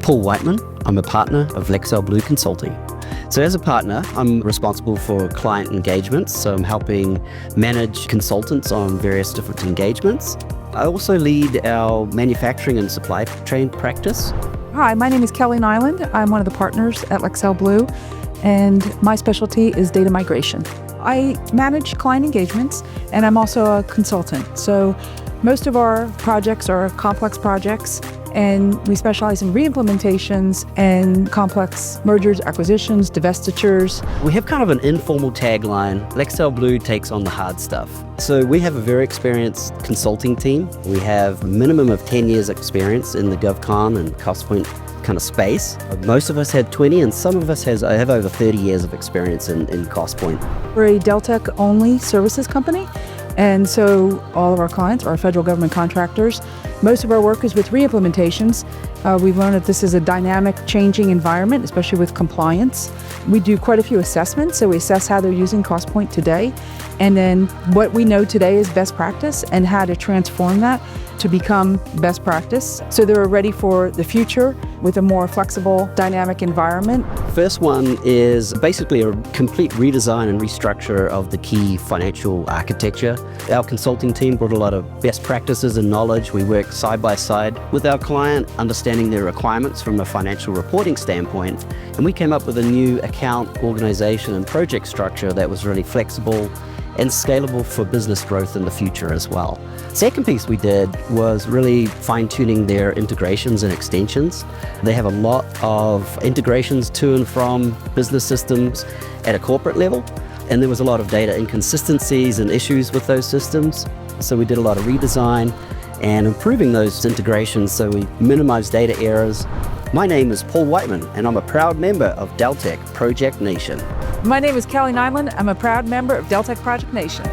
Paul Whiteman. I'm a partner of Lexell Blue Consulting. So as a partner, I'm responsible for client engagements, so I'm helping manage consultants on various different engagements. I also lead our manufacturing and supply chain practice. Hi, my name is Kelly Nyland. I'm one of the partners at Lexell Blue, and my specialty is data migration. I manage client engagements, and I'm also a consultant. So most of our projects are complex projects, and we specialize in reimplementations and complex mergers, acquisitions, divestitures. We have kind of an informal tagline: Lexell Blue takes on the hard stuff. So we have a very experienced consulting team. We have a minimum of 10 years experience in the GovCon and Costpoint kind of space. Most of us had 20, and some of us have over 30 years of experience in Costpoint. We're a Deltek only services company, and so all of our clients are federal government contractors. Most of our work is with reimplementations. We've learned that this is a dynamic, changing environment, especially with compliance. We do quite a few assessments, so we assess how they're using Costpoint today, and then what we know today is best practice and how to transform that to become best practice so they're ready for the future with a more flexible, dynamic environment. First one is basically a complete redesign and restructure of the key financial architecture. Our consulting team brought a lot of best practices and knowledge. We work side by side with our client, understanding their requirements from a financial reporting standpoint, and we came up with a new account organization and project structure that was really flexible and scalable for business growth in the future as well. Second piece we did was really fine-tuning their integrations and extensions. They have a lot of integrations to and from business systems at a corporate level, and there was a lot of data inconsistencies and issues with those systems. So we did a lot of redesign and improving those integrations so we minimize data errors. My name is Paul Whiteman, and I'm a proud member of Deltek Project Nation. My name is Kelly Nyland. I'm a proud member of Deltek Project Nation.